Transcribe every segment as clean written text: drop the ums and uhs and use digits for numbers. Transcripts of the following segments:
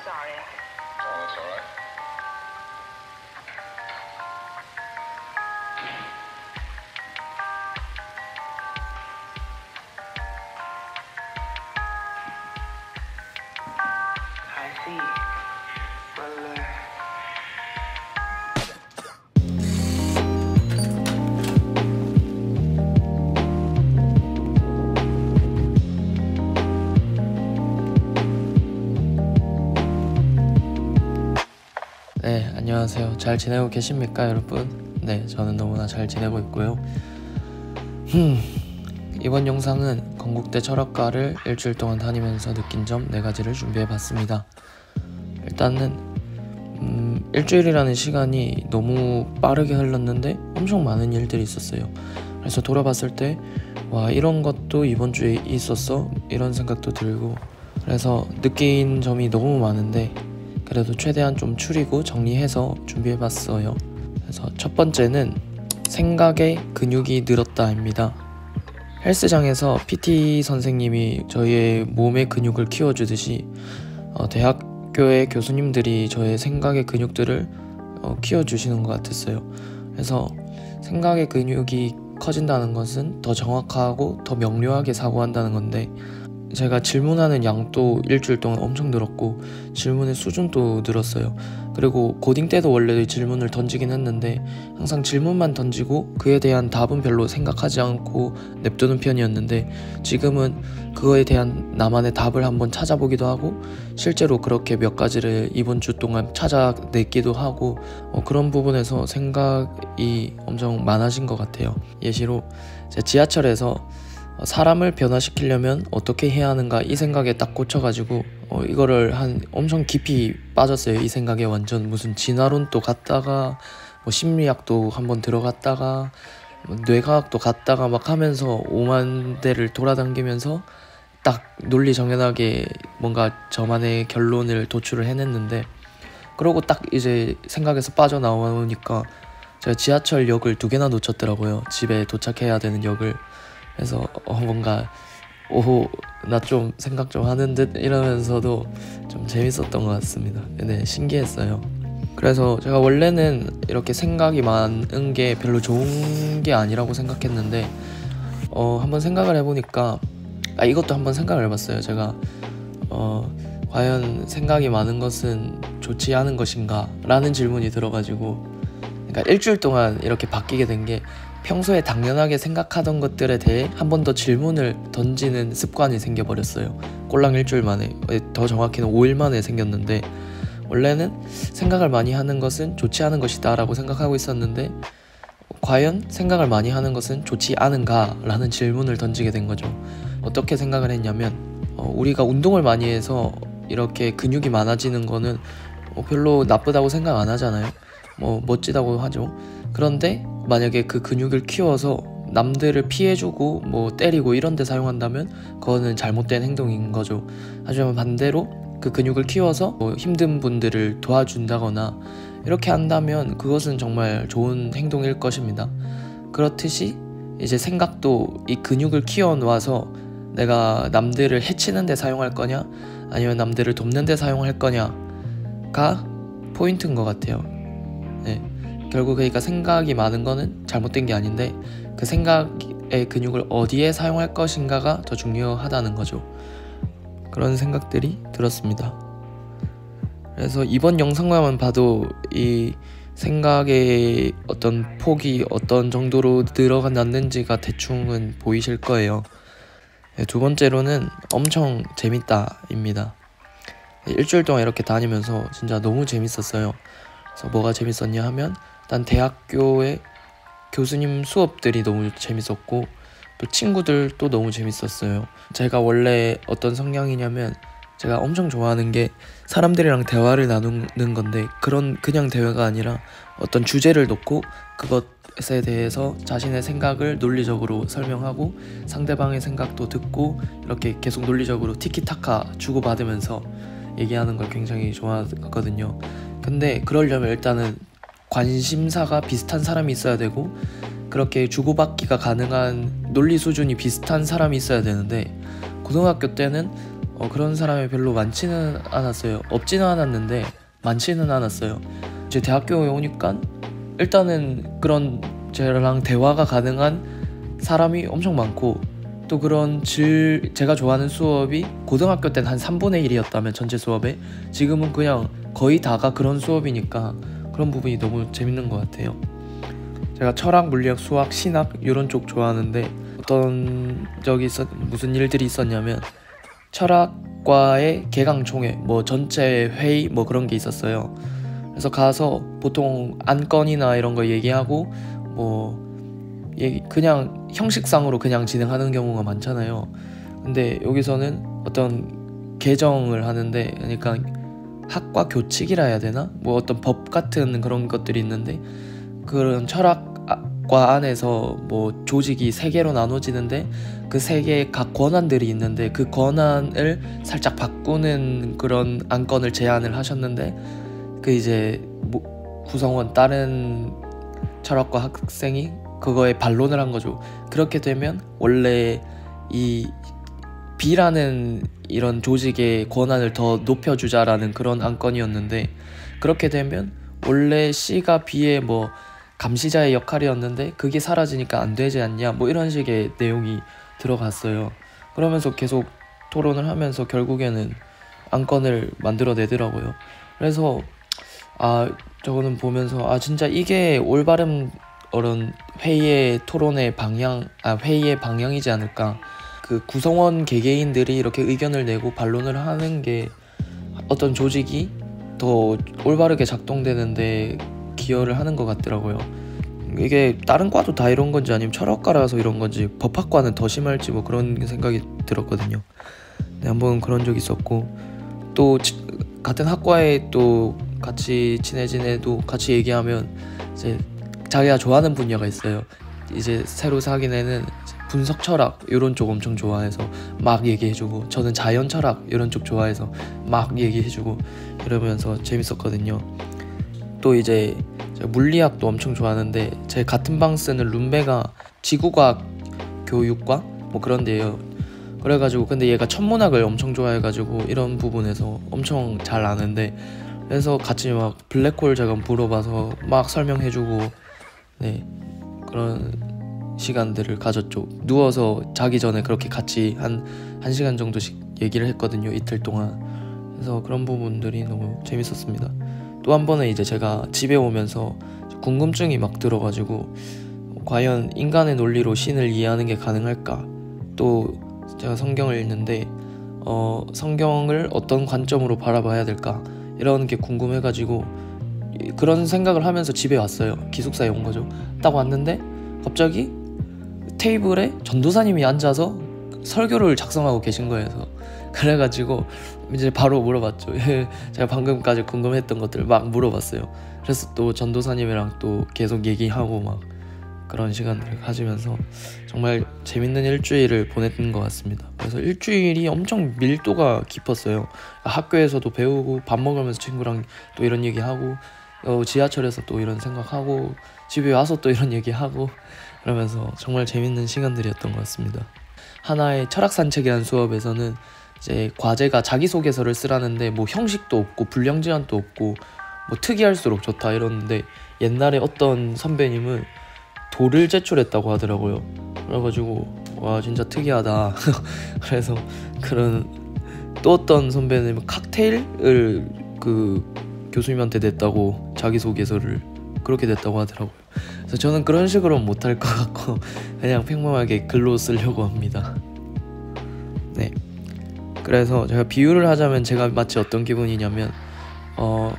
sorry. Oh, that's all right. I see. Well, 네, 안녕하세요. 잘 지내고 계십니까, 여러분? 네, 저는 너무나 잘 지내고 있고요. 이번 영상은 건국대 철학과를 일주일 동안 다니면서 느낀 점 4가지를 준비해봤습니다. 일단은 일주일이라는 시간이 너무 빠르게 흘렀는데 엄청 많은 일들이 있었어요. 그래서 돌아봤을 때 와, 이런 것도 이번 주에 있었어? 이런 생각도 들고, 그래서 느낀 점이 너무 많은데 그래도 최대한 좀 추리고 정리해서 준비해봤어요. 그래서 첫 번째는 생각의 근육이 늘었다입니다. 헬스장에서 PT 선생님이 저희의 몸의 근육을 키워주듯이 대학교의 교수님들이 저의 생각의 근육들을 키워주시는 것 같았어요. 그래서 생각의 근육이 커진다는 것은 더 정확하고 더 명료하게 사고한다는 건데, 제가 질문하는 양도 일주일 동안 엄청 늘었고 질문의 수준도 늘었어요. 그리고 고딩 때도 원래 질문을 던지긴 했는데 항상 질문만 던지고 그에 대한 답은 별로 생각하지 않고 냅두는 편이었는데, 지금은 그거에 대한 나만의 답을 한번 찾아보기도 하고 실제로 그렇게 몇 가지를 이번 주 동안 찾아냈기도 하고 그런 부분에서 생각이 엄청 많아진 것 같아요. 예시로 제가 지하철에서 사람을 변화시키려면 어떻게 해야 하는가 이 생각에 딱 꽂혀가지고 이거를 엄청 깊이 빠졌어요. 이 생각에 완전 무슨 진화론도 갔다가 심리학도 한번 들어갔다가 뇌과학도 갔다가 막 하면서 5만 대를 돌아다니면서 딱 논리 정연하게 뭔가 저만의 결론을 도출을 해냈는데, 그러고 딱 이제 생각에서 빠져나오니까 제가 지하철역을 2개나 놓쳤더라고요. 집에 도착해야 되는 역을. 그래서 뭔가 오호 나 좀 생각 좀 하는 듯 이러면서도 좀 재밌었던 것 같습니다. 네, 신기했어요. 그래서 제가 원래는 이렇게 생각이 많은 게 별로 좋은 게 아니라고 생각했는데 한번 생각을 해보니까 이것도 한번 생각을 해봤어요. 제가 과연 생각이 많은 것은 좋지 않은 것인가 라는 질문이 들어가지고, 그러니까 일주일 동안 이렇게 바뀌게 된 게 평소에 당연하게 생각하던 것들에 대해 한 번 더 질문을 던지는 습관이 생겨버렸어요. 꼴랑 일주일 만에, 더 정확히는 5일 만에 생겼는데, 원래는 생각을 많이 하는 것은 좋지 않은 것이다 라고 생각하고 있었는데 과연 생각을 많이 하는 것은 좋지 않은가 라는 질문을 던지게 된 거죠. 어떻게 생각을 했냐면 우리가 운동을 많이 해서 이렇게 근육이 많아지는 거는 별로 나쁘다고 생각 안 하잖아요. 멋지다고 하죠. 그런데 만약에 그 근육을 키워서 남들을 피해주고 때리고 이런 데 사용한다면 그거는 잘못된 행동인 거죠. 하지만 반대로 그 근육을 키워서 힘든 분들을 도와준다거나 이렇게 한다면 그것은 정말 좋은 행동일 것입니다. 그렇듯이 이제 생각도 이 근육을 키워놓아서 내가 남들을 해치는 데 사용할 거냐 아니면 남들을 돕는 데 사용할 거냐가 포인트인 것 같아요. 네. 결국 그러니까 생각이 많은 거는 잘못된 게 아닌데 그 생각의 근육을 어디에 사용할 것인가가 더 중요하다는 거죠. 그런 생각들이 들었습니다. 그래서 이번 영상만 봐도 이 생각의 어떤 폭이 어떤 정도로 늘어났는지가 대충은 보이실 거예요. 네, 두 번째로는 엄청 재밌다입니다. 일주일 동안 이렇게 다니면서 진짜 너무 재밌었어요. 그래서 뭐가 재밌었냐 하면 일단 대학교의 교수님 수업들이 너무 재밌었고 또 친구들도 너무 재밌었어요. 제가 원래 어떤 성향이냐면 제가 엄청 좋아하는 게 사람들이랑 대화를 나누는 건데, 그냥 대화가 아니라 어떤 주제를 놓고 그것에 대해서 자신의 생각을 논리적으로 설명하고 상대방의 생각도 듣고 이렇게 계속 논리적으로 티키타카 주고받으면서 얘기하는 걸 굉장히 좋아하거든요. 근데 그러려면 일단은 관심사가 비슷한 사람이 있어야 되고 그렇게 주고받기가 가능한 논리 수준이 비슷한 사람이 있어야 되는데, 고등학교 때는 그런 사람이 별로 많지는 않았어요. 없지는 않았는데 많지는 않았어요. 이제 대학교에 오니까 일단은 그런 저랑 대화가 가능한 사람이 엄청 많고, 또 그런 제가 좋아하는 수업이 고등학교 때는 한 3분의 1이었다면 전체 수업에, 지금은 그냥 거의 다가 그런 수업이니까 그런 부분이 너무 재밌는 것 같아요. 제가 철학, 물리학, 수학, 신학 이런 쪽 좋아하는데 어떤 무슨 일들이 있었냐면, 철학과의 개강총회 전체 회의 그런 게 있었어요. 그래서 가서 보통 안건이나 이런 거 얘기하고 그냥 형식상으로 그냥 진행하는 경우가 많잖아요. 근데 여기서는 어떤 개정을 하는데, 그러니까 학과 교칙이라 해야 되나? 어떤 법 같은 그런 것들이 있는데, 그런 철학과 안에서 조직이 3개로 나눠지는데, 그 3개의 각 권한들이 있는데, 그 권한을 살짝 바꾸는 그런 안건을 제안을 하셨는데, 이제 구성원 다른 철학과 학생이 그거에 반론을 한 거죠. 그렇게 되면 원래 이 B라는 이런 조직의 권한을 더 높여주자라는 그런 안건이었는데, 그렇게 되면 원래 C가 B의 감시자의 역할이었는데 그게 사라지니까 안 되지 않냐, 이런 식의 내용이 들어갔어요. 그러면서 계속 토론을 하면서 결국에는 안건을 만들어내더라고요. 그래서 저거는 보면서 진짜 이게 올바른 회의의 토론의 회의의 방향이지 않을까. 그 구성원 개개인들이 이렇게 의견을 내고 반론을 하는 게 어떤 조직이 더 올바르게 작동되는데 기여를 하는 것 같더라고요. 이게 다른 과도 다 이런 건지 아니면 철학과라서 이런 건지 법학과는 더 심할지 그런 생각이 들었거든요. 네, 한번 그런 적이 있었고, 또 같은 학과에 또 같이 친해진 애도 같이 얘기하면 이제 자기가 좋아하는 분야가 있어요. 이제 새로 사귄 애는 분석 철학 이런 쪽 엄청 좋아해서 막 얘기해주고, 저는 자연 철학 이런 쪽 좋아해서 막 얘기해주고 이러면서 재밌었거든요. 또 이제 물리학도 엄청 좋아하는데, 제 같은 방 쓰는 룸메가 지구과학 교육과 그런 데예요. 그래가지고 근데 얘가 천문학을 엄청 좋아해가지고 이런 부분에서 엄청 잘 아는데, 그래서 같이 막 블랙홀 제가 물어봐서 막 설명해주고, 네, 그런 시간들을 가졌죠. 누워서 자기 전에 그렇게 같이 한 1시간 정도씩 얘기를 했거든요, 이틀 동안. 그래서 그런 부분들이 너무 재밌었습니다. 또 한 번은 이제 제가 집에 오면서 궁금증이 막 들어가지고, 과연 인간의 논리로 신을 이해하는 게 가능할까? 또 제가 성경을 읽는데 성경을 어떤 관점으로 바라봐야 될까? 이런 게 궁금해가지고 그런 생각을 하면서 집에 왔어요. 기숙사에 온 거죠. 딱 왔는데 갑자기 테이블에 전도사님이 앉아서 설교를 작성하고 계신 거예요. 그래가지고 이제 바로 물어봤죠. 제가 방금까지 궁금했던 것들 막 물어봤어요. 그래서 또 전도사님이랑 또 계속 얘기하고 막 그런 시간들을 가지면서 정말 재밌는 일주일을 보냈던 것 같습니다. 그래서 일주일이 엄청 밀도가 깊었어요. 학교에서도 배우고, 밥 먹으면서 친구랑 또 이런 얘기하고, 지하철에서 또 이런 생각하고, 집에 와서 또 이런 얘기하고, 그러면서 정말 재밌는 시간들이었던 것 같습니다. 하나의 철학 산책이라는 수업에서는 이제 과제가 자기소개서를 쓰라는데 형식도 없고 분량 제한도 없고 특이할수록 좋다 이러는데, 옛날에 어떤 선배님은 돌을 제출했다고 하더라고요. 그래가지고 와 진짜 특이하다. 그래서 또 어떤 선배님은 칵테일을 교수님한테 냈다고, 자기소개서를 그렇게 냈다고 하더라고요. 그래서 저는 그런 식으로는 못할 것 같고 그냥 평범하게 글로 쓰려고 합니다. 네, 그래서 제가 비유를 하자면 제가 마치 어떤 기분이냐면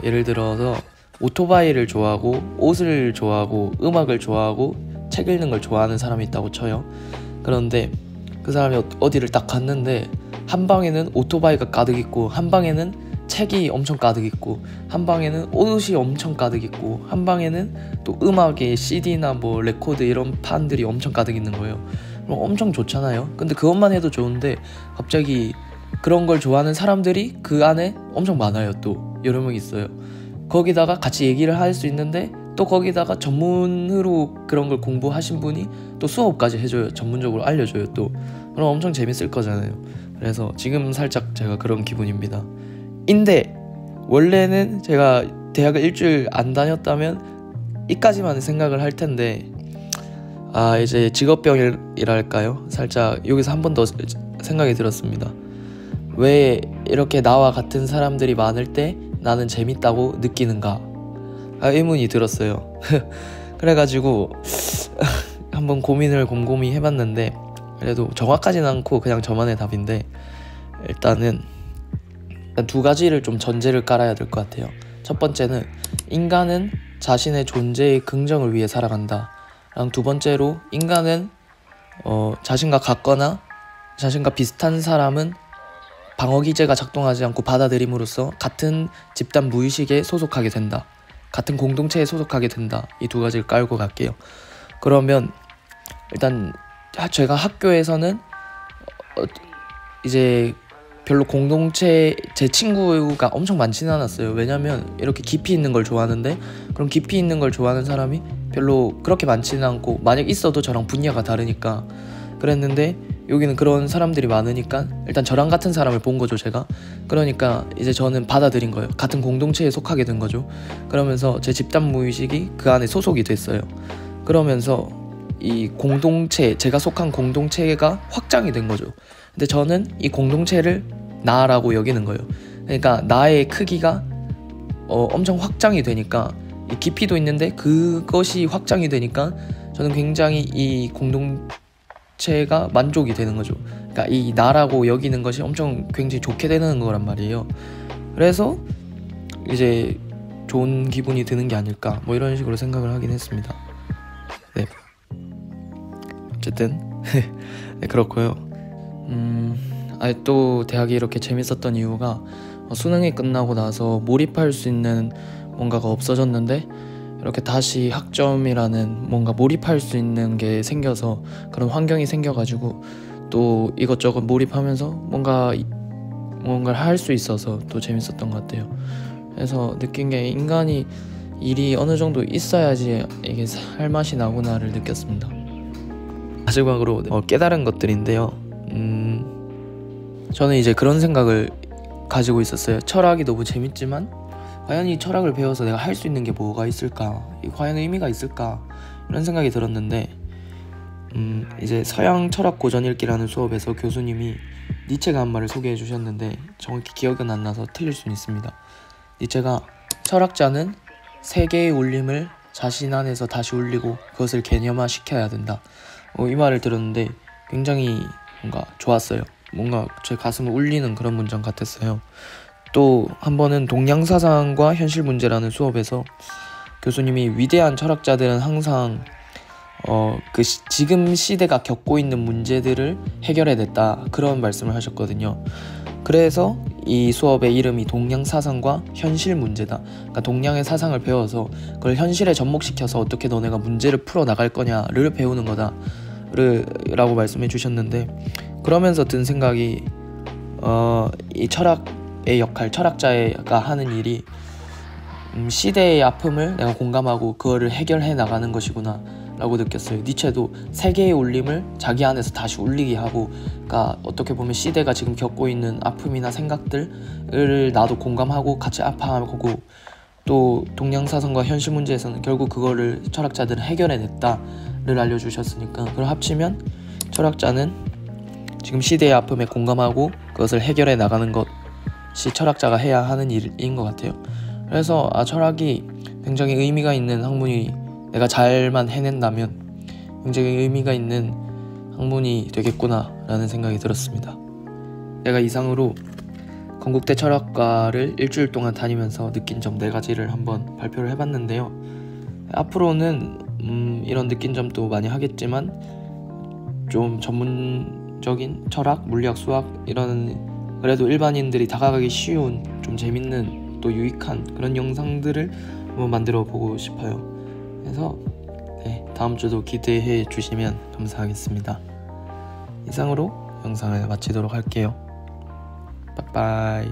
예를 들어서 오토바이를 좋아하고, 옷을 좋아하고, 음악을 좋아하고, 책 읽는 걸 좋아하는 사람이 있다고 쳐요. 그런데 그 사람이 어디를 딱 갔는데 한 방에는 오토바이가 가득 있고, 한 방에는 책이 엄청 가득 있고, 한 방에는 옷이 엄청 가득 있고, 한 방에는 또 음악의 CD나 레코드 이런 판들이 엄청 가득 있는 거예요. 그럼 엄청 좋잖아요. 근데 그것만 해도 좋은데 갑자기 그런 걸 좋아하는 사람들이 그 안에 엄청 많아요. 또 여러 명 있어요. 거기다가 같이 얘기를 할 수 있는데, 또 거기다가 전문으로 그런 걸 공부하신 분이 또 수업까지 해줘요. 전문적으로 알려줘요. 또 그럼 엄청 재밌을 거잖아요. 그래서 지금 살짝 제가 그런 기분입니다. 인데 원래는 제가 대학을 일주일 안 다녔다면 이까지만 생각을 할 텐데 이제 직업병이랄까요? 살짝 여기서 한 번 더 생각이 들었습니다. 왜 이렇게 나와 같은 사람들이 많을 때 나는 재밌다고 느끼는가? 의문이 들었어요. 그래가지고 한번 고민을 곰곰이 해봤는데 그래도 정확하진 않고 그냥 저만의 답인데 일단 두 가지를 좀 전제를 깔아야 될 것 같아요. 첫 번째는 인간은 자신의 존재의 긍정을 위해 살아간다. 두 번째로 인간은 자신과 같거나 자신과 비슷한 사람은 방어기제가 작동하지 않고 받아들임으로써 같은 집단 무의식에 소속하게 된다. 같은 공동체에 소속하게 된다. 이 두 가지를 깔고 갈게요. 그러면 일단 제가 학교에서는 이제 별로 공동체 제 친구가 엄청 많지는 않았어요. 왜냐면 이렇게 깊이 있는 걸 좋아하는데 그럼 깊이 있는 걸 좋아하는 사람이 별로 그렇게 많지는 않고 만약 있어도 저랑 분야가 다르니까 그랬는데 여기는 그런 사람들이 많으니까 일단 저랑 같은 사람을 본 거죠 제가. 그러니까 이제 저는 받아들인 거예요. 같은 공동체에 속하게 된 거죠. 그러면서 제 집단 무의식이 그 안에 소속이 됐어요. 그러면서 이 공동체, 제가 속한 공동체가 확장이 된 거죠. 근데 저는 이 공동체를 나라고 여기는 거예요. 그러니까 나의 크기가 엄청 확장이 되니까 이 깊이도 있는데 그것이 확장이 되니까 저는 굉장히 이 공동체가 만족이 되는 거죠. 그러니까 이 나라고 여기는 것이 엄청 굉장히 좋게 되는 거란 말이에요. 그래서 이제 좋은 기분이 드는 게 아닐까 뭐 이런 식으로 생각을 하긴 했습니다. 네. 어쨌든 네, 그렇고요. 또 대학이 이렇게 재밌었던 이유가 수능이 끝나고 나서 몰입할 수 있는 뭔가가 없어졌는데 이렇게 다시 학점이라는 뭔가 몰입할 수 있는 게 생겨서 그런 환경이 생겨가지고 또 이것저것 몰입하면서 뭔가를 할 수 있어서 또 재밌었던 것 같아요. 그래서 느낀 게 인간이 일이 어느 정도 있어야지 이게 살맛이 나구나를 느꼈습니다. 마지막으로 깨달은 것들인데요. 저는 이제 그런 생각을 가지고 있었어요. 철학이 너무 재밌지만 과연 이 철학을 배워서 내가 할 수 있는 게 뭐가 있을까? 과연 의미가 있을까? 이런 생각이 들었는데 이제 서양 철학 고전 읽기라는 수업에서 교수님이 니체가 한 말을 소개해 주셨는데 정확히 기억은 안 나서 틀릴 수는 있습니다. 니체가 철학자는 세계의 울림을 자신 안에서 다시 울리고 그것을 개념화시켜야 된다. 이 말을 들었는데 굉장히 뭔가 좋았어요. 뭔가 제 가슴을 울리는 그런 문장 같았어요. 또 한 번은 동양사상과 현실문제라는 수업에서 교수님이 위대한 철학자들은 항상 지금 시대가 겪고 있는 문제들을 해결해냈다 그런 말씀을 하셨거든요. 그래서 이 수업의 이름이 동양사상과 현실문제다. 그러니까 동양의 사상을 배워서 그걸 현실에 접목시켜서 어떻게 너네가 문제를 풀어나갈 거냐를 배우는 거다 라고 말씀해 주셨는데 그러면서 든 생각이 이 철학의 역할, 철학자가 하는 일이 시대의 아픔을 내가 공감하고 그거를 해결해 나가는 것이구나 라고 느꼈어요. 니체도 세계의 울림을 자기 안에서 다시 울리게 하고, 그러니까 어떻게 보면 시대가 지금 겪고 있는 아픔이나 생각들을 나도 공감하고 같이 아파하고, 또 동양사상과 현실 문제에서는 결국 그거를 철학자들은 해결해냈다를 알려주셨으니까 그걸 합치면 철학자는 지금 시대의 아픔에 공감하고 그것을 해결해 나가는 것이 철학자가 해야 하는 일인 것 같아요. 그래서 철학이 굉장히 의미가 있는 학문이, 내가 잘만 해낸다면 굉장히 의미가 있는 학문이 되겠구나 라는 생각이 들었습니다. 제가 이상으로 건국대 철학과를 일주일 동안 다니면서 느낀 점 4가지를 한번 발표를 해봤는데요. 앞으로는 이런 느낀 점도 많이 하겠지만 좀 전문적인 철학, 물리학, 수학 이런 그래도 일반인들이 다가가기 쉬운 좀 재밌는 또 유익한 그런 영상들을 한번 만들어 보고 싶어요. 그래서 다음 주도 기대해 주시면 감사하겠습니다. 이상으로 영상을 마치도록 할게요. 빠빠이.